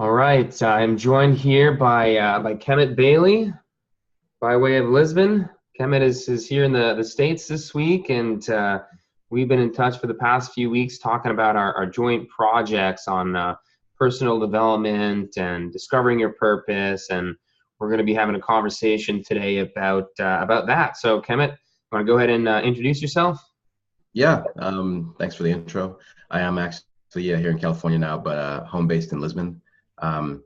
All right, I'm joined here by Khemit Bailey by way of Lisbon. Khemit is here in the States this week, and we've been in touch for the past few weeks talking about our joint projects on personal development and discovering your purpose. And we're going to be having a conversation today about that. So, Khemit, you want to go ahead and introduce yourself? Yeah, thanks for the intro. I am actually here in California now, but home based in Lisbon. Um,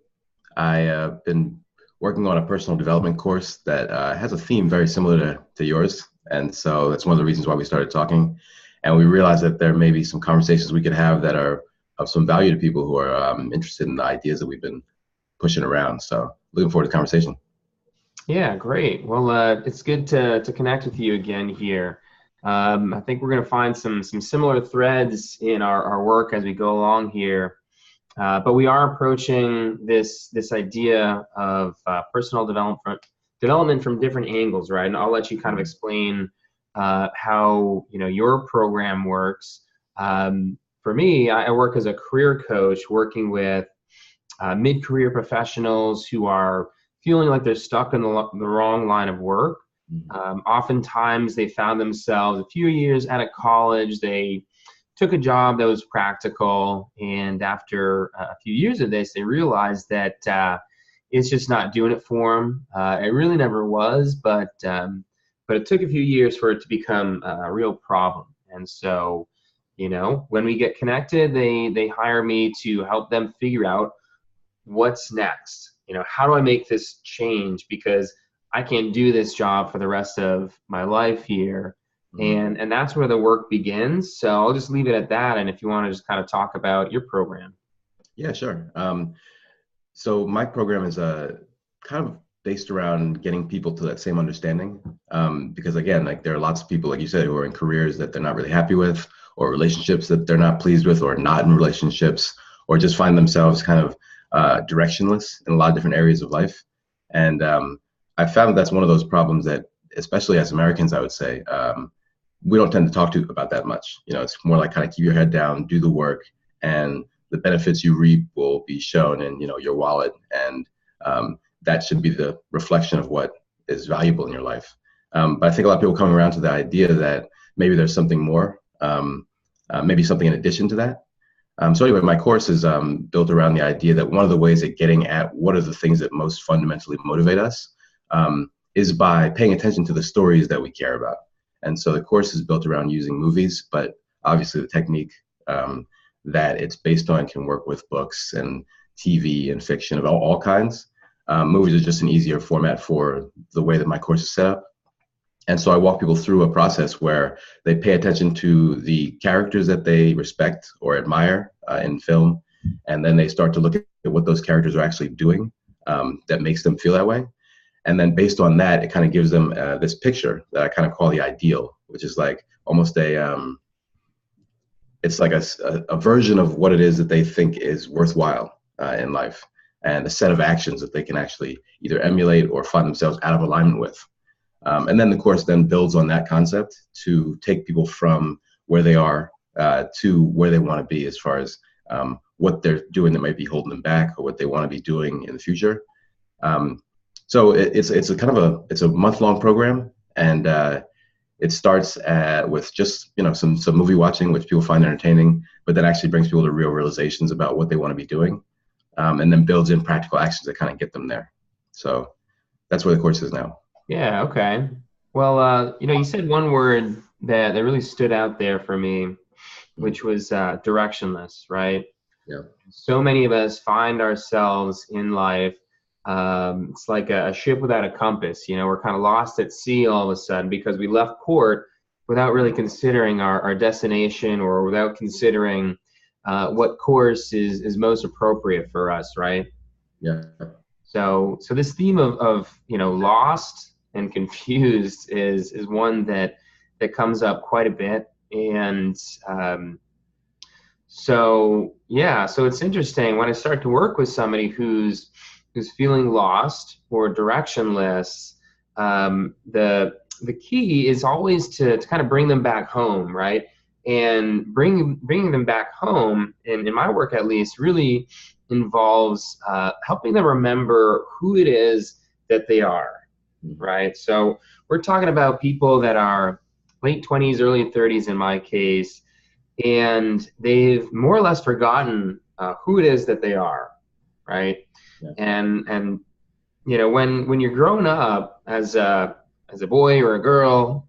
I've been working on a personal development course that has a theme very similar to yours. And so that's one of the reasons why we started talking. And we realized that there may be some conversations we could have that are of some value to people who are interested in the ideas that we've been pushing around. So looking forward to the conversation. Yeah, great. Well, it's good to connect with you again here. I think we're going to find some similar threads in our work as we go along here. But we are approaching this idea of personal development from different angles, right? And I'll let you kind of explain how your program works. For me, I work as a career coach, working with mid-career professionals who are feeling like they're stuck in the wrong line of work. Oftentimes, they found themselves a few years out of college. They took a job that was practical, and after a few years of this, they realized that it's just not doing it for them. It really never was, but it took a few years for it to become a real problem. And so, when we get connected, they hire me to help them figure out what's next. How do I make this change? Because I can't do this job for the rest of my life here. Mhm. And that's where the work begins. So I'll just leave it at that. And if you want to just kind of talk about your program. Yeah, sure. So my program is kind of based around getting people to that same understanding. Because again, like there are lots of people, like you said, who are in careers that they're not really happy with, or relationships that they're not pleased with, or not in relationships, or just find themselves kind of directionless in a lot of different areas of life. And I found that that's one of those problems that, especially as Americans, I would say, we don't tend to talk to about that much. It's more like kind of keep your head down, do the work, and the benefits you reap will be shown in your wallet, and that should be the reflection of what is valuable in your life. But I think a lot of people coming around to the idea that maybe there's something more, maybe something in addition to that. So anyway, my course is built around the idea that one of the ways at getting at what are the things that most fundamentally motivate us is by paying attention to the stories that we care about. And so the course is built around using movies, but obviously the technique that it's based on can work with books and TV and fiction of all kinds. Movies are just an easier format for the way that my course is set up. And so I walk people through a process where they pay attention to the characters that they respect or admire in film, and then they start to look at what those characters are actually doing that makes them feel that way. And then based on that, it kind of gives them this picture that I kind of call the ideal, which is like almost it's like a version of what it is that they think is worthwhile in life, and a set of actions that they can actually either emulate or find themselves out of alignment with. And then the course then builds on that concept to take people from where they are to where they want to be as far as what they're doing that might be holding them back, or what they want to be doing in the future. So it's a kind of it's a month-long program, and it starts with just some movie watching, which people find entertaining, but then actually brings people to real realizations about what they want to be doing, and then builds in practical actions that kind of get them there. So that's where the course is now. Yeah, okay. Well, you said one word that really stood out there for me, Mm. which was directionless, right? Yeah. So many of us find ourselves in life. It's like a ship without a compass. We're kind of lost at sea all of a sudden because we left port without really considering our destination, or without considering what course is most appropriate for us, right? Yeah. So this theme of lost and confused is one that comes up quite a bit. And so yeah, so it's interesting when I start to work with somebody who's feeling lost or directionless. The key is always to kind of bring them back home, right? And bringing them back home, in my work at least, really involves helping them remember who it is that they are, right? So we're talking about people that are late 20s, early 30s in my case, and they've more or less forgotten who it is that they are, right? Yeah. And you know, when you're growing up as a boy or a girl,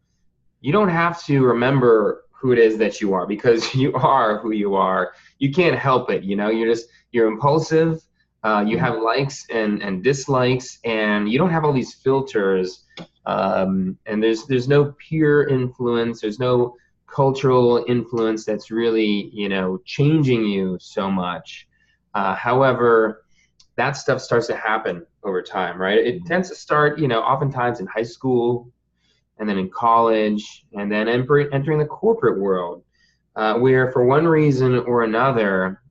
you don't have to remember who it is that you are, because you are who you are. You can't help it. You know, you're impulsive. You have likes and dislikes, and you don't have all these filters. And there's no peer influence. There's no cultural influence that's really, you know, changing you so much. However, that stuff starts to happen over time, right? It tends to start, you know, oftentimes in high school, and then in college, and then entering the corporate world, where for one reason or another,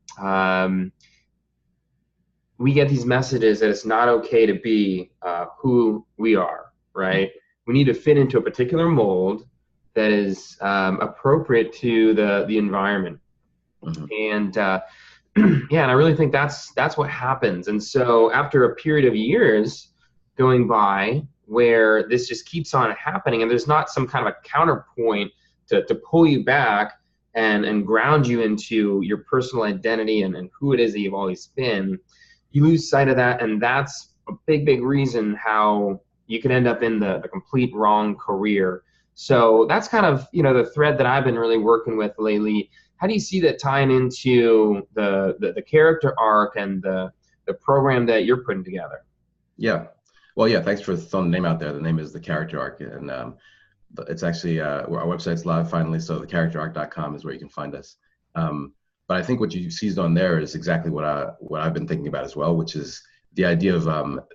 we get these messages that it's not okay to be who we are, right? We need to fit into a particular mold that is appropriate to the environment. And yeah, and I really think that's what happens. And so after a period of years going by where this just keeps on happening, and there's not some kind of a counterpoint to pull you back and ground you into your personal identity and who it is that you've always been, you lose sight of that. And that's a big reason how you can end up in the complete wrong career. So that's kind of, you know, the thread that I've been really working with lately. How do you see that tying into the character arc and the program that you're putting together? Yeah. Well, yeah, thanks for throwing the name out there. The name is The Character Arc, and it's actually our website's live finally, so thecharacterarc.com is where you can find us. But I think what you seized on there is exactly what I've been thinking about as well, which is the idea of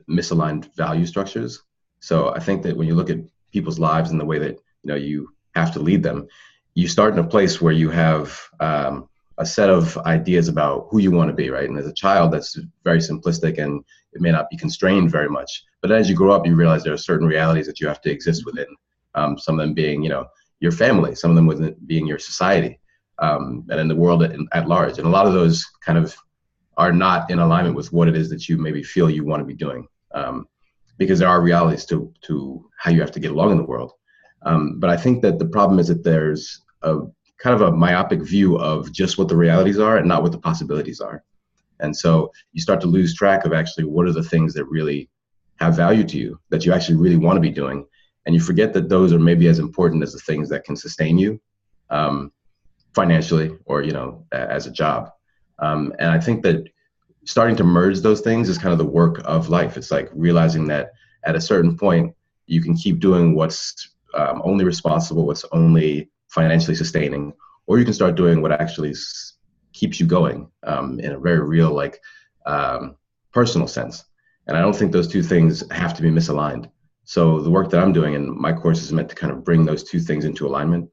misaligned value structures. So I think that when you look at people's lives and the way that, you know, you have to lead them, you start in a place where you have a set of ideas about who you want to be, right? And as a child, that's very simplistic and it may not be constrained very much. But as you grow up, you realize there are certain realities that you have to exist within. Some of them being, you know, your family, some of them within being your society, and in the world at large. And a lot of those kind of are not in alignment with what it is that you maybe feel you want to be doing, because there are realities to how you have to get along in the world. But I think that the problem is that there's a kind of a myopic view of just what the realities are and not what the possibilities are. And so you start to lose track of actually what are the things that really have value to you, that you actually really want to be doing. And you forget that those are maybe as important as the things that can sustain you financially or, you know, as a job. And I think that starting to merge those things is kind of the work of life. It's like realizing that at a certain point, you can keep doing what's only responsible, what's only financially sustaining, or you can start doing what actually keeps you going in a very real, like personal sense. And I don't think those two things have to be misaligned. So the work that I'm doing in my course is meant to kind of bring those two things into alignment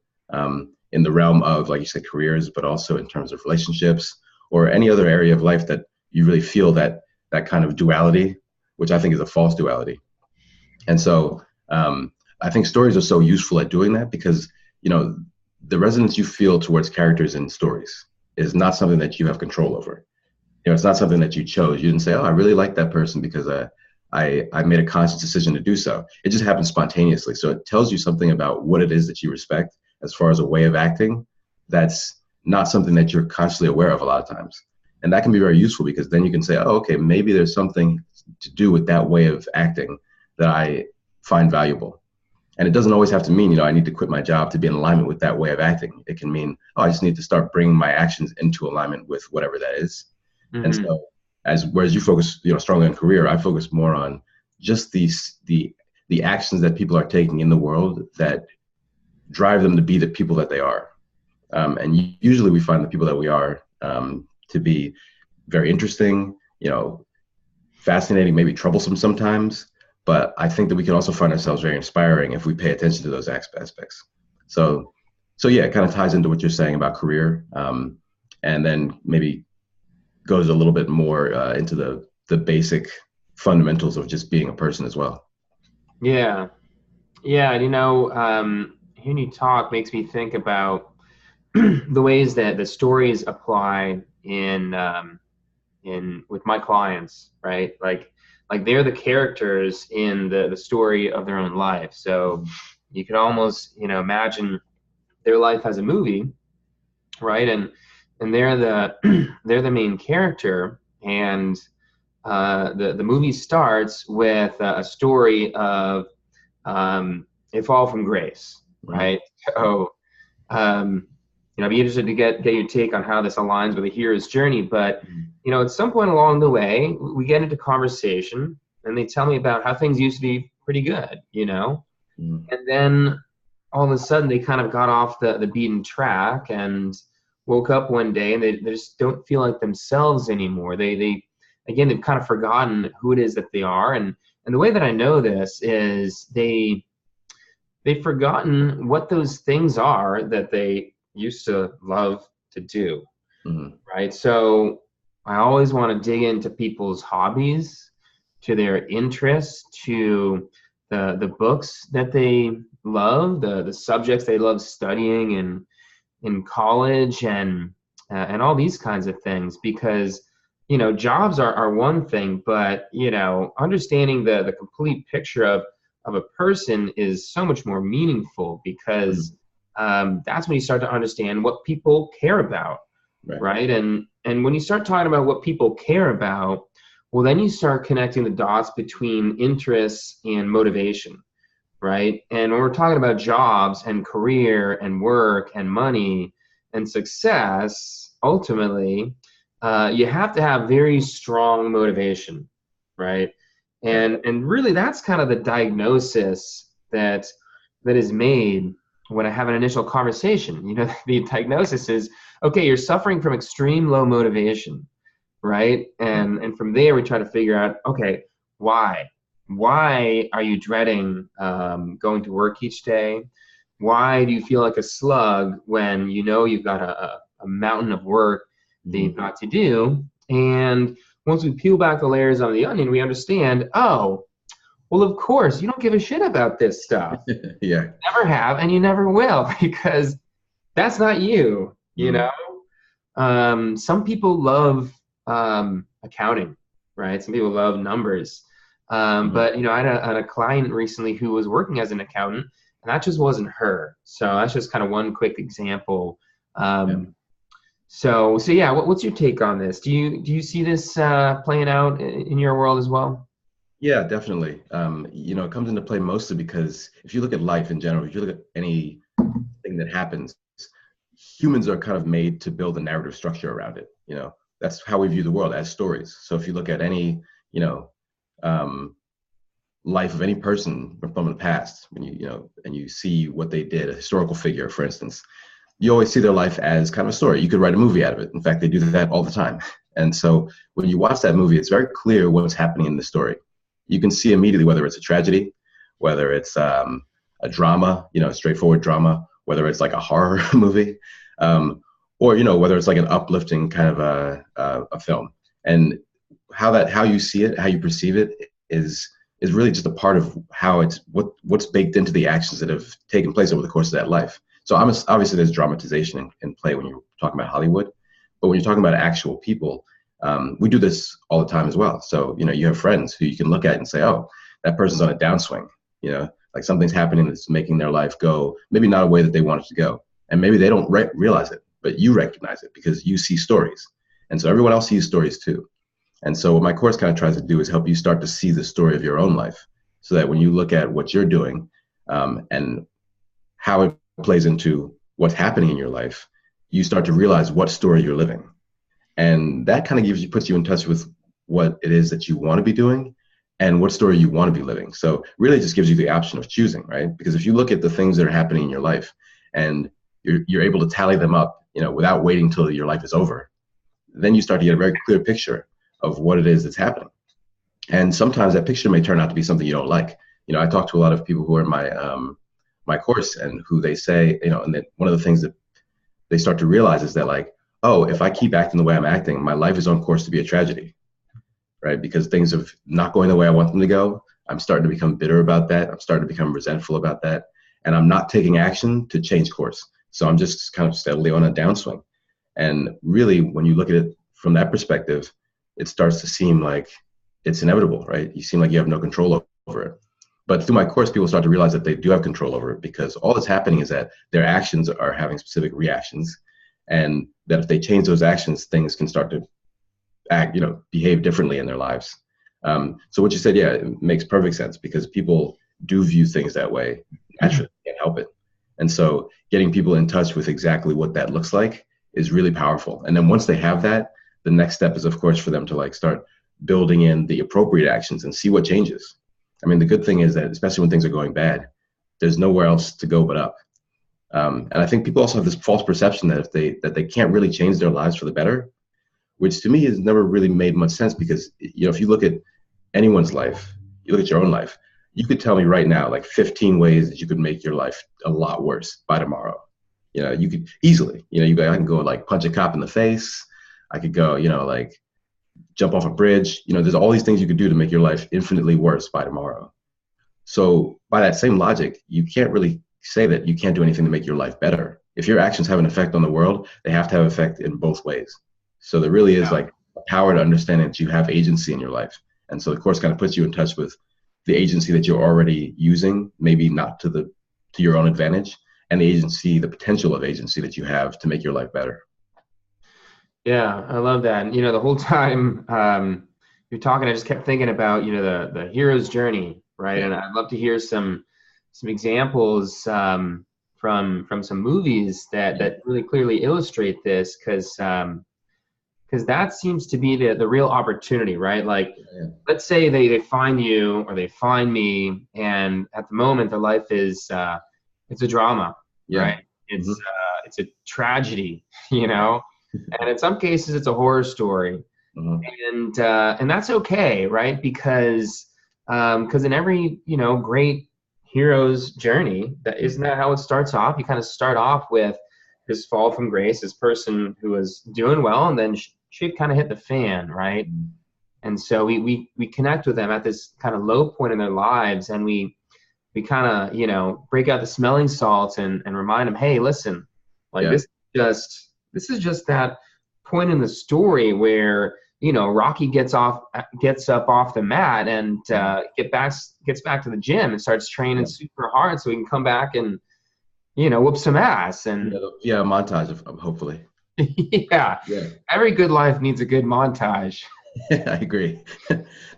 in the realm of, like you said, careers, but also in terms of relationships or any other area of life that you really feel that kind of duality, which I think is a false duality. And so I think stories are so useful at doing that because, you know, the resonance you feel towards characters in stories is not something that you have control over. You know, it's not something that you chose. You didn't say, oh, I really like that person because I made a conscious decision to do so. It just happened spontaneously. So it tells you something about what it is that you respect as far as a way of acting that's not something that you're consciously aware of a lot of times. And that can be very useful because then you can say, oh, okay, maybe there's something to do with that way of acting that I find valuable. And it doesn't always have to mean, you know, I need to quit my job to be in alignment with that way of acting. It can mean, oh, I just need to start bringing my actions into alignment with whatever that is. Mm-hmm. And so whereas you focus, you know, strongly on career, I focus more on just the actions that people are taking in the world that drive them to be the people that they are. And usually we find the people that we are to be very interesting, you know, fascinating, maybe troublesome sometimes. But I think that we can also find ourselves very inspiring if we pay attention to those aspects. So yeah, it kind of ties into what you're saying about career, and then maybe goes a little bit more into the basic fundamentals of just being a person as well. Yeah, you know, hearing you talk makes me think about the ways that the stories apply in in with my clients, right? Like they're the characters in the story of their own life. So you could almost, imagine their life as a movie, right? And they're the they're the main character, and the movie starts with a story of a fall from grace, Mhm. right? So um, I'd be interested to get your take on how this aligns with a hero's journey. But at some point along the way, we get into conversation, and they tell me about how things used to be pretty good, Mhm. and then all of a sudden they kind of got off the beaten track and woke up one day, and they just don't feel like themselves anymore. They again, they've kind of forgotten who it is that they are. And the way that I know this is they've forgotten what those things are that they used to love to do, Mhm. right? So I always want to dig into people's hobbies, to their interests, to the books that they love, the subjects they love studying in college, and all these kinds of things. Because jobs are one thing, but understanding the complete picture of a person is so much more meaningful, because Mhm. that's when you start to understand what people care about, Right. right? And when you start talking about what people care about, well, then you start connecting the dots between interests and motivation, right? And when we're talking about jobs and career and work and money and success, ultimately, you have to have very strong motivation, right? Right. And really, that's kind of the diagnosis that is made when I have an initial conversation. The diagnosis is, okay, you're suffering from extreme low motivation, right? And from there, we try to figure out, okay, why? Why are you dreading going to work each day? Why do you feel like a slug when you've got a mountain of work that you've Mhm. got to do? And once we peel back the layers on the onion, we understand, oh, well, of course, you don't give a shit about this stuff. Yeah. Never have, and you never will, because that's not you, Mhm. Some people love accounting, right? Some people love numbers. Mhm. But I had a client recently who was working as an accountant, and that just wasn't her. So that's just kind of one quick example. Yeah. So yeah, what's your take on this? Do you see this playing out in your world as well? Yeah, definitely. It comes into play mostly because if you look at life in general, if you look at anything that happens, humans are kind of made to build a narrative structure around it. That's how we view the world, as stories. So if you look at any, you know, um, life of any person from the past, when and you see what they did, a historical figure, for instance, you always see their life as kind of a story. You could write a movie out of it. In fact, they do that all the time. And so when you watch that movie, it's very clear what's happening in the story. You can see immediately whether it's a tragedy, whether it's a drama, a straightforward drama, whether it's like a horror movie, um, or whether it's like an uplifting kind of a film. And how you see it, how you perceive it, is really just a part of how what's baked into the actions that have taken place over the course of that life. So obviously there's dramatization in play when you're talking about Hollywood, but when you're talking about actual people, we do this all the time as well. So you have friends who you can look at and say, oh, that person's on a downswing. Like something's happening that's making their life go maybe not a way that they want it to go, and maybe they don't realize it, but you recognize it because you see stories, and so everyone else sees stories too. And so what my course kind of tries to do is help you start to see the story of your own life, so that when you look at what you're doing and how it plays into what's happening in your life, you start to realize what story you're living. And that kind of puts you in touch with what it is that you want to be doing and what story you want to be living. So really it just gives you the option of choosing, right? Because if you look at the things that are happening in your life and you're able to tally them up, without waiting till your life is over, then you start to get a very clear picture of what it is that's happening. And sometimes that picture may turn out to be something you don't like. I talk to a lot of people who are in my course, and who they say, and that one of the things that they start to realize is that, like, oh, if I keep acting the way I'm acting, my life is on course to be a tragedy, right? Because things are not going the way I want them to go. I'm starting to become bitter about that. I'm starting to become resentful about that. And I'm not taking action to change course. So I'm just kind of steadily on a downswing. And really, when you look at it from that perspective, it starts to seem like it's inevitable, right? You seem like you have no control over it. But through my course, people start to realize that they do have control over it, because all that's happening is that their actions are having specific reactions, and that if they change those actions, things can start to act, behave differently in their lives. So what you said, yeah, it makes perfect sense, because people do view things that way naturally, can't help it. And so getting people in touch with exactly what that looks like is really powerful. And then once they have that, the next step is, of course, for them to like start building in the appropriate actions and see what changes. I mean, the good thing is that, especially when things are going bad, there's nowhere else to go but up. And I think people also have this false perception that they can't really change their lives for the better, which to me has never really made much sense, because if you look at anyone's life, you look at your own life, you could tell me right now like 15 ways that you could make your life a lot worse by tomorrow. You could easily, I can go like punch a cop in the face. I could go, like jump off a bridge. There's all these things you could do to make your life infinitely worse by tomorrow. So by that same logic, you can't really say that you can't do anything to make your life better. If your actions have an effect on the world, they have to have effect in both ways. So there really is like a power to understanding that you have agency in your life. And so the course kind of puts you in touch with the agency that you're already using, maybe not to your own advantage, and the potential of agency that you have to make your life better. Yeah, I love that. And, the whole time you're talking, I just kept thinking about, the hero's journey, right? Yeah. And I'd love to hear some examples from some movies that really clearly illustrate this, because that seems to be the real opportunity, right? Like, let's say they find you or they find me, and at the moment their life is it's a drama, right? It's a tragedy, and in some cases it's a horror story, and that's okay, right? Because in every great hero's journey, isn't that how it starts off? You kind of start off with this fall from grace, this person who was doing well, and then shit kind of hit the fan, right? And so we connect with them at this kind of low point in their lives, and we kind of break out the smelling salts and remind them, hey, listen, like this is just that point in the story where Rocky gets up off the mat and gets back to the gym and starts training super hard so he can come back and whoop some ass. And a montage of hopefully. Yeah. Every good life needs a good montage. I agree.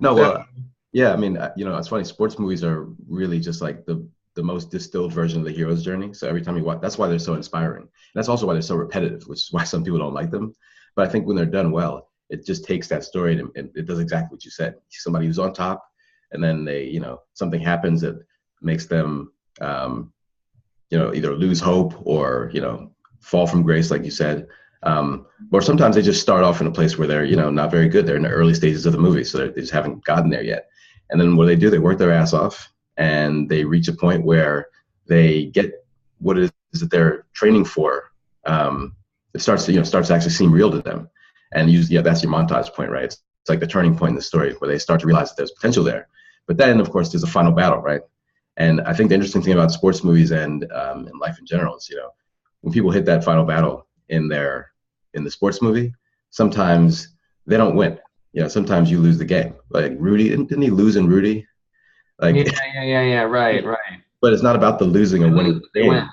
No, well, yeah, I mean, it's funny. Sports movies are really just like the most distilled version of the hero's journey. So every time you watch, that's why they're so inspiring. And that's also why they're so repetitive, which is why some people don't like them. But I think when they're done well, it just takes that story and it does exactly what you said. Somebody who's on top, and then they, something happens that makes them, either lose hope or, fall from grace, like you said. Or sometimes they just start off in a place where they're, not very good. They're in the early stages of the movie, so they just haven't gotten there yet. And then what do? They work their ass off, and they reach a point where they get what it is that they're training for. It starts to actually seem real to them. And that's your montage point, right? It's like the turning point in the story where they start to realize that there's potential there. But then, of course, there's a final battle, right? And I think the interesting thing about sports movies and life in general is, when people hit that final battle in the sports movie, sometimes they don't win. Sometimes you lose the game. Like Rudy, didn't he lose in Rudy? Like right. But it's not about the losing or winning. They win.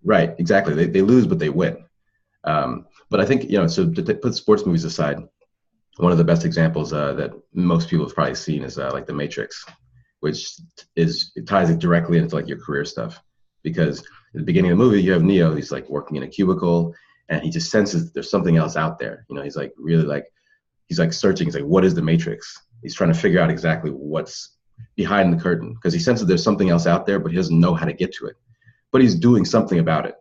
Right, exactly. They lose, but they win. But I think, so to put sports movies aside, one of the best examples that most people have probably seen is like The Matrix, which it ties it directly into like your career stuff. Because at the beginning of the movie, you have Neo, he's like working in a cubicle, and he just senses that there's something else out there. He's like really like, he's like searching. He's like, what is the Matrix? He's trying to figure out exactly what's behind the curtain, because he senses there's something else out there, but he doesn't know how to get to it. But he's doing something about it.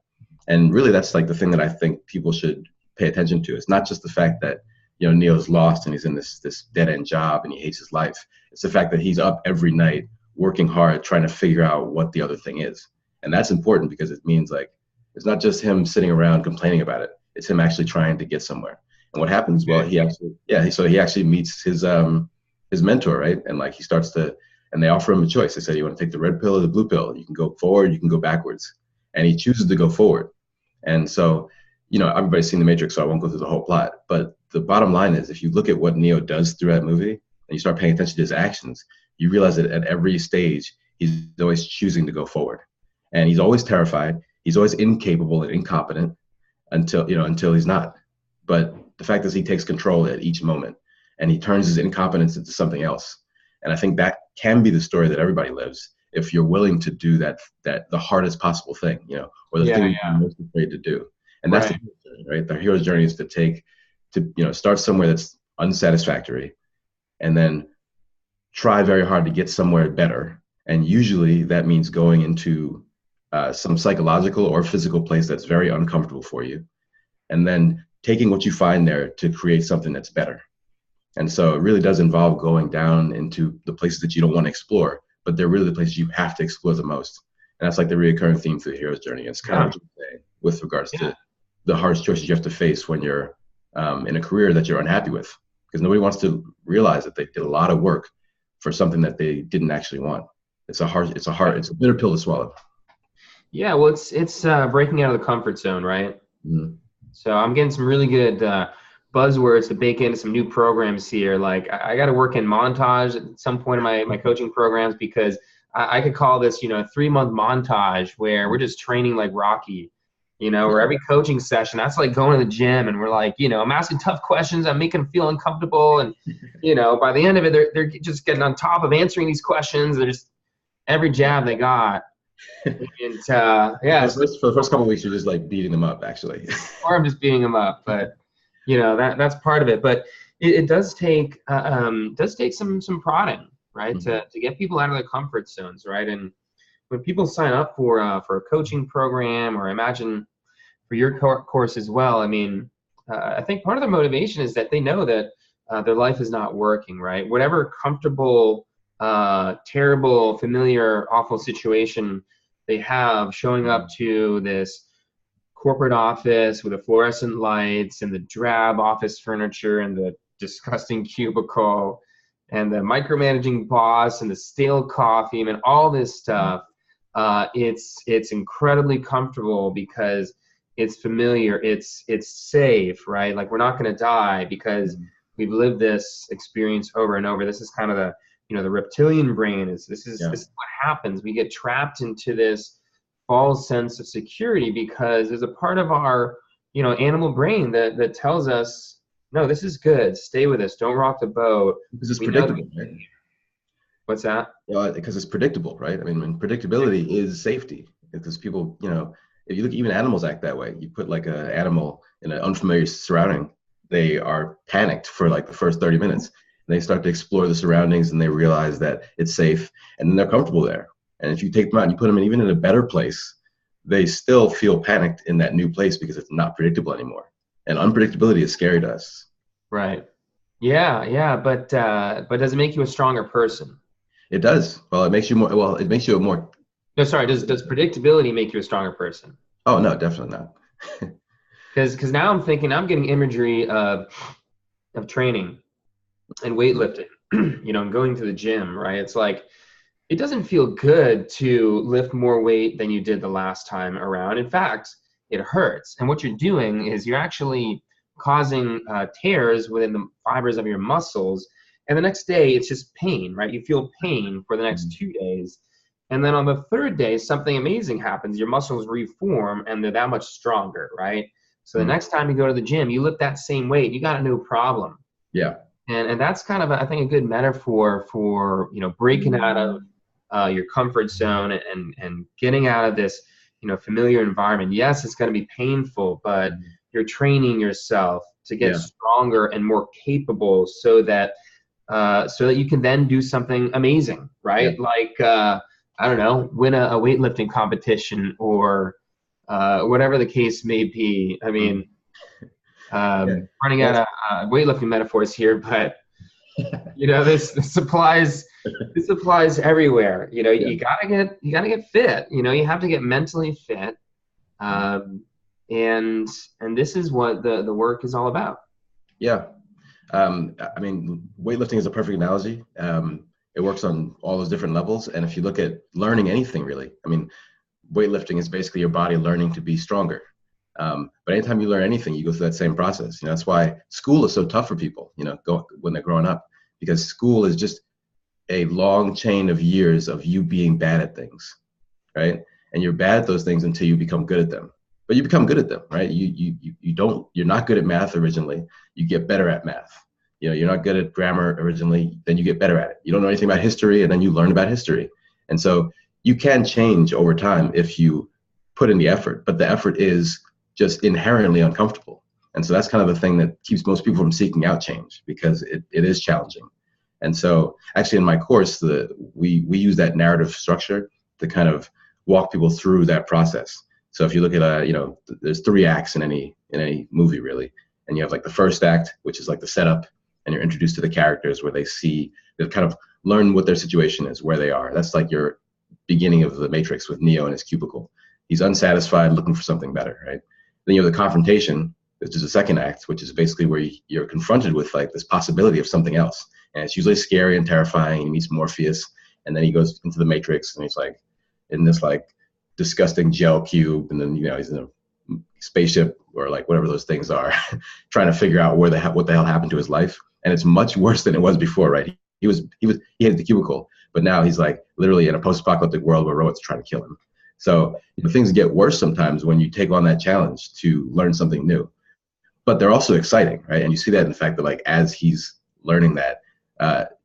And really, that's like the thing that I think people should pay attention to. It's not just the fact that, Neo's lost and he's in this dead end job and he hates his life. It's the fact that he's up every night working hard, trying to figure out what the other thing is. And that's important, because it means like, it's not just him sitting around complaining about it. It's him actually trying to get somewhere. And what happens? Well, he actually meets his mentor, right? And like and they offer him a choice. They said, you want to take the red pill or the blue pill? You can go forward, you can go backwards. And he chooses to go forward. And so, everybody's seen The Matrix, so I won't go through the whole plot. But the bottom line is, if you look at what Neo does through that movie and you start paying attention to his actions, you realize that at every stage, he's always choosing to go forward. And he's always terrified. He's always incapable and incompetent until he's not. But the fact is he takes control at each moment and he turns his incompetence into something else. And I think that can be the story that everybody lives if you're willing to do that the hardest possible thing, or the thing you're most afraid to do. And that's the journey, right? The hero's journey is to start somewhere that's unsatisfactory and then try very hard to get somewhere better. And usually that means going into some psychological or physical place that's very uncomfortable for you, and then taking what you find there to create something that's better. And so it really does involve going down into the places that you don't want to explore, but they're really the places you have to explore the most. And that's like the recurring theme through the hero's journey. It's kind of what you're saying with regards to the hardest choices you have to face when you're in a career that you're unhappy with, because nobody wants to realize that they did a lot of work for something that they didn't actually want. It's a bitter pill to swallow. Yeah, well, it's breaking out of the comfort zone, right? Mm-hmm. So I'm getting some really good buzzwords to bake into some new programs here. Like I got to work in montage at some point in my coaching programs, because I could call this, a 3-month montage where we're just training like Rocky, where every coaching session, that's like going to the gym and we're like, I'm asking tough questions. I'm making them feel uncomfortable. And, by the end of it, they're just getting on top of answering these questions. They're just every jab they got. And for the first couple of weeks, you're just like beating them up, actually. Or I'm just beating them up, but that's part of it. But it does take some prodding, right? Mm-hmm. to get people out of their comfort zones, right? And when people sign up for a coaching program, or imagine for your course as well, I think part of their motivation is that they know that their life is not working, right? Whatever comfortable, terrible, familiar, awful situation they have, showing up to this corporate office with the fluorescent lights and the drab office furniture and the disgusting cubicle and the micromanaging boss and the stale coffee, all this stuff, it's incredibly comfortable because it's familiar, it's safe, right? Like, we're not going to die because we've lived this experience over and over. This is kind of the the reptilian brain this is what happens. We get trapped into this false sense of security because there's a part of our animal brain that tells us, no, this is good, stay with us, don't rock the boat, because it's predictable, right? What's that? Because it's predictable, right? Predictability is safety, because people, if you look, even animals act that way. You put like an animal in an unfamiliar surrounding, they are panicked for like the first 30 minutes. They start to explore the surroundings and they realize that it's safe, and then they're comfortable there. And if you take them out and you put them even in a better place, they still feel panicked in that new place because it's not predictable anymore. And unpredictability is scary to us. Right. Yeah. But does it make you a stronger person? It does. Well, it makes you more. Well, it makes you a more. No, sorry. Does predictability make you a stronger person? Oh no, definitely not. Because now I'm getting imagery of training and weightlifting, and going to the gym, right? It's like, it doesn't feel good to lift more weight than you did the last time around. In fact, it hurts. And what you're doing is you're actually causing tears within the fibers of your muscles. And the next day, it's just pain, right? You feel pain for the next 2 days. And then on the third day, something amazing happens. Your muscles reform and they're that much stronger, right? So the next time you go to the gym, you lift that same weight, you got a new problem. Yeah. And that's kind of, I think, a good metaphor for, breaking out of your comfort zone and getting out of this, familiar environment. Yes, it's going to be painful, but you're training yourself to get stronger and more capable so that you can then do something amazing, right? Yeah. Like, I don't know, win a weightlifting competition or whatever the case may be. Running out of weightlifting metaphors here, but this applies everywhere. You gotta get fit. You have to get mentally fit, and this is what the work is all about. Yeah, weightlifting is a perfect analogy. It works on all those different levels, and if you look at learning anything, really, weightlifting is basically your body learning to be stronger. But anytime you learn anything, you go through that same process. You know, that's why school is so tough for people, you know, when they're growing up, because school is just a long chain of years of you being bad at things, right? And you're bad at those things until you become good at them. But you become good at them, right? You're not good at math originally. You get better at math. You know, you're not good at grammar originally, then you get better at it. You don't know anything about history, and then you learn about history. And so you can change over time if you put in the effort, but the effort is just inherently uncomfortable. And so that's kind of the thing that keeps most people from seeking out change, because it is challenging. And so actually in my course, we use that narrative structure to kind of walk people through that process. So if you look at, you know, there's 3 acts in any movie really. And you have like the first act, which is like the setup, and you're introduced to the characters where they kind of learn what their situation is, where they are. That's like your beginning of the Matrix with Neo in his cubicle. He's unsatisfied, looking for something better, right? Then you have the confrontation, which is the second act, which is basically where you're confronted with like this possibility of something else. And it's usually scary and terrifying. He meets Morpheus, and then he goes into the Matrix, and he's like in this like disgusting gel cube, and then, you know, he's in a spaceship or like whatever those things are, trying to figure out what the hell happened to his life. And it's much worse than it was before, right? He had the cubicle, but now he's like literally in a post-apocalyptic world where robots are trying to kill him. So, you know, things get worse sometimes when you take on that challenge to learn something new. But they're also exciting, right? And you see that in the fact that like as he's learning that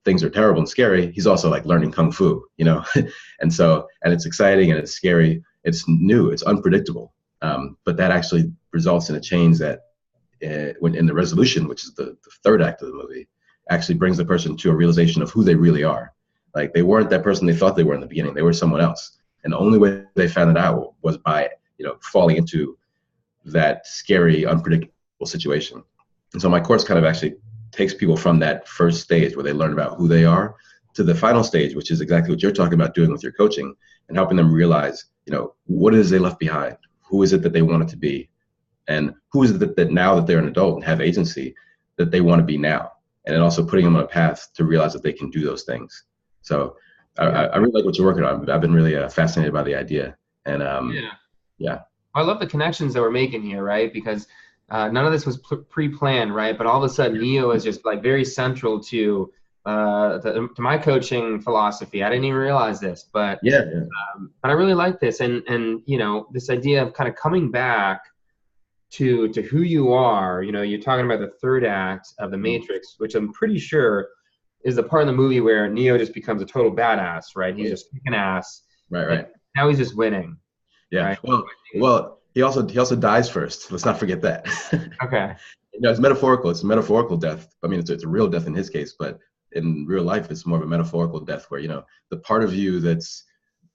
things are terrible and scary, he's also like learning kung fu, you know. And it's exciting and it's scary. It's new. It's unpredictable. But that actually results in a change that when in the resolution, which is the third act of the movie, actually brings the person to a realization of who they really are. Like they weren't that person they thought they were in the beginning. They were someone else. And the only way they found it out was by, you know, falling into that scary, unpredictable situation. And so my course kind of actually takes people from that first stage where they learn about who they are to the final stage, which is exactly what you're talking about doing with your coaching, and helping them realize, you know, what it is they left behind, who is it that they wanted to be, and who is it that now that they're an adult and have agency that they want to be now, and then also putting them on a path to realize that they can do those things. So I really like what you're working on. I've been really fascinated by the idea. And yeah. I love the connections that we're making here, right? Because none of this was pre-planned, right? But all of a sudden, Neo is just like very central to my coaching philosophy. I didn't even realize this, but but I really like this, and you know, this idea of kind of coming back to who you are. You know, you're talking about the third act of the Matrix, which I'm pretty sure is the part of the movie where Neo just becomes a total badass, right? He's just kicking ass. Right. Now he's just winning. Yeah. Right? Well, he also dies first. Let's not forget that. Okay. You know, it's metaphorical. It's a metaphorical death. I mean, it's a real death in his case, but in real life, it's more of a metaphorical death where, you know, the part of you that's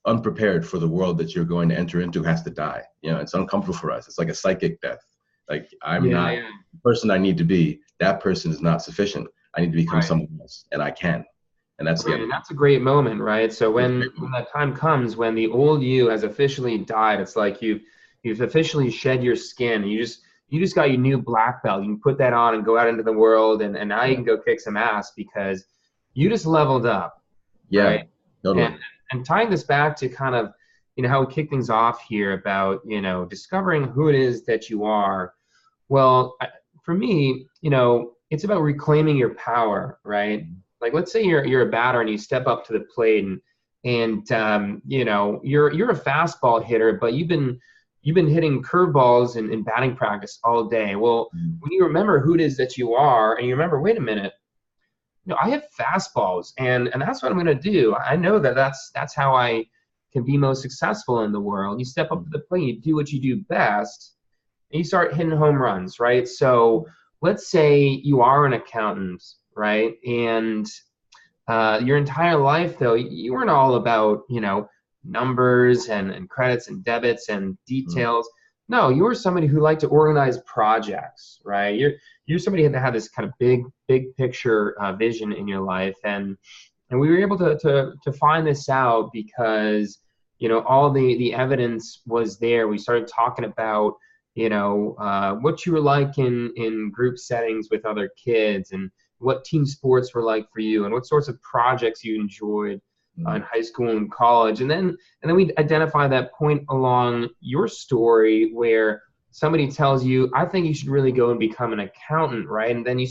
unprepared for the world that you're going to enter into has to die. You know, it's uncomfortable for us. It's like a psychic death. Like I'm not the person I need to be. That person is not sufficient. I need to become someone else, and I can. And that's and that's a great moment, right? So when that time comes, when the old you has officially died, it's like you've officially shed your skin. You just got your new black belt. You can put that on and go out into the world, and now you can go kick some ass because you just leveled up. Yeah, right? Totally. And tying this back to kind of, you know, how we kick things off here about, you know, discovering who it is that you are. Well, for me, you know, it's about reclaiming your power, right? Like, let's say you're a batter and you step up to the plate and you know, you're a fastball hitter, but you've been hitting curveballs in batting practice all day. Well, when you remember who it is that you are, and you remember, wait a minute, you know, I have fastballs, and that's what I'm going to do. I know that's how I can be most successful in the world. You step up to the plate, you do what you do best, and you start hitting home runs, right? So let's say you are an accountant, right? And your entire life, though, you weren't all about, you know, numbers and credits and debits and details. No, you were somebody who liked to organize projects, right? You're somebody that had this kind of big picture vision in your life, and we were able to find this out because, you know, all the evidence was there. We started talking about, you know, what you were like in group settings with other kids, and what team sports were like for you, and what sorts of projects you enjoyed in high school and college. And then we identify that point along your story where somebody tells you, I think you should really go and become an accountant, right? And then you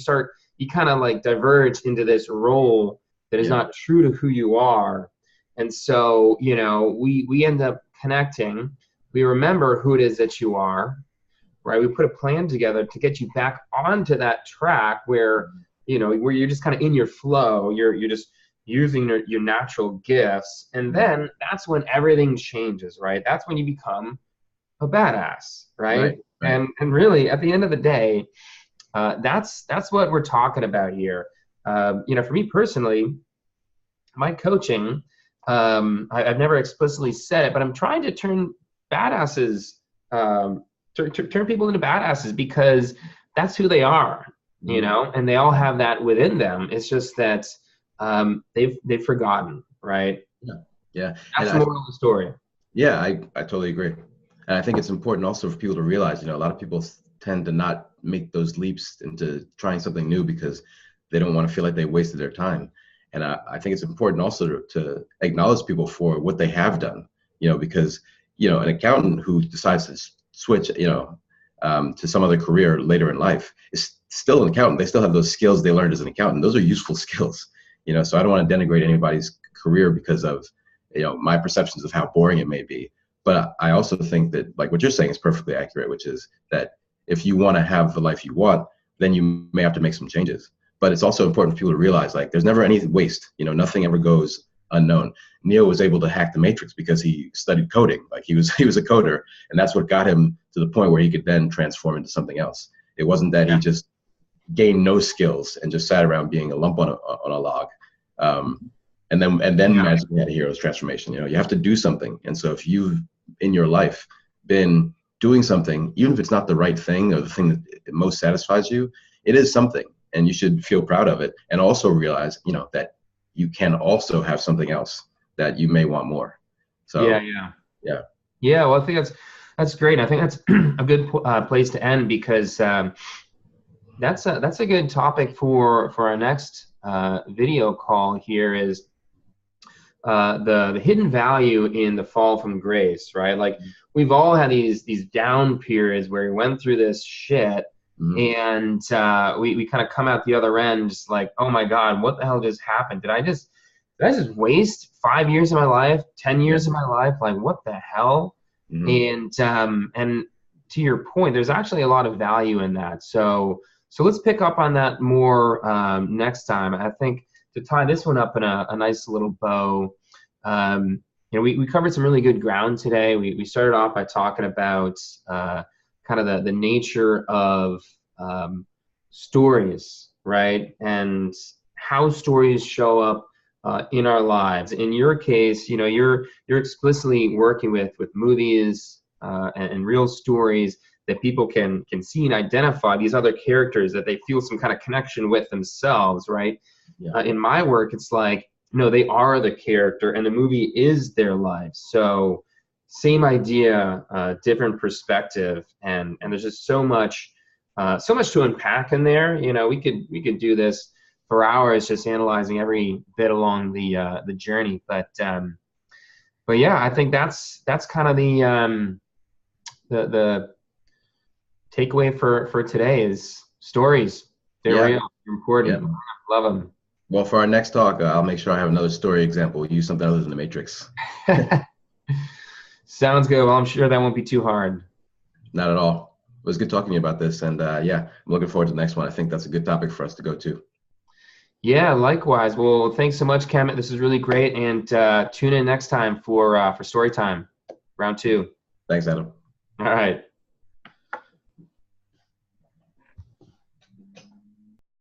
kind of like diverge into this role that is Yeah. not true to who you are. And so, we end up connecting. We remember who it is that you are, right? We put a plan together to get you back onto that track where, where you're just kind of in your flow. You're just using your natural gifts. And then that's when everything changes, right? That's when you become a badass, right? Right. And really, at the end of the day, that's what we're talking about here. For me personally, my coaching, I've never explicitly said it, but I'm trying to turn badasses, turn people into badasses, because that's who they are, and they all have that within them. It's just that they've forgotten, right? Yeah. That's the moral of the story. Yeah, I totally agree. And I think it's important also for people to realize, a lot of people tend to not make those leaps into trying something new because they don't want to feel like they wasted their time. And I think it's important also to acknowledge people for what they have done, because, an accountant who decides to switch, to some other career later in life is still an accountant. They still have those skills they learned as an accountant. Those are useful skills, so I don't want to denigrate anybody's career because of, my perceptions of how boring it may be. But I also think that, like what you're saying is perfectly accurate, which is that if you want to have the life you want, then you may have to make some changes. But it's also important for people to realize, like, there's never any waste. Nothing ever goes unknown. Neo was able to hack the Matrix because he studied coding. Like he was a coder, and that's what got him to the point where he could then transform into something else. It wasn't that he just gained no skills and just sat around being a lump on a log. And then magically had a hero's transformation. You have to do something. And so if you've in your life been doing something, even if it's not the right thing or the thing that most satisfies you, it is something, and you should feel proud of it, and also realize, that you can also have something else that you may want more. So yeah. Well, I think that's great. I think that's a good place to end, because that's a good topic for our next video call here, is the hidden value in the fall from grace, right? Like, we've all had these down periods where we went through this shit, and we kind of come out the other end just like, oh my God, what the hell just happened? Did I just waste 5 years of my life, 10 years of my life? Like, what the hell? And to your point, there's actually a lot of value in that. So let's pick up on that more next time. I think to tie this one up in a nice little bow, we covered some really good ground today. We started off by talking about kind of the nature of stories, right? And how stories show up in our lives. In your case, you're explicitly working with movies and real stories that people can see and identify these other characters that they feel some kind of connection with themselves, right? In my work, it's like, no, they are the character, and the movie is their life. So same idea, different perspective, and there's just so much to unpack in there. We could do this for hours, just analyzing every bit along the journey. But yeah, I think that's kind of the takeaway for today is stories. They're real, important. Love them. Well, for our next talk, I'll make sure I have another story example. We'll use something other than the Matrix. Sounds good. Well, I'm sure that won't be too hard. Not at all. It was good talking to you about this. And I'm looking forward to the next one. I think that's a good topic for us to go to. Yeah, likewise. Well, thanks so much, Khemit. This is really great. And tune in next time for story time, round 2. Thanks, Adam. All right.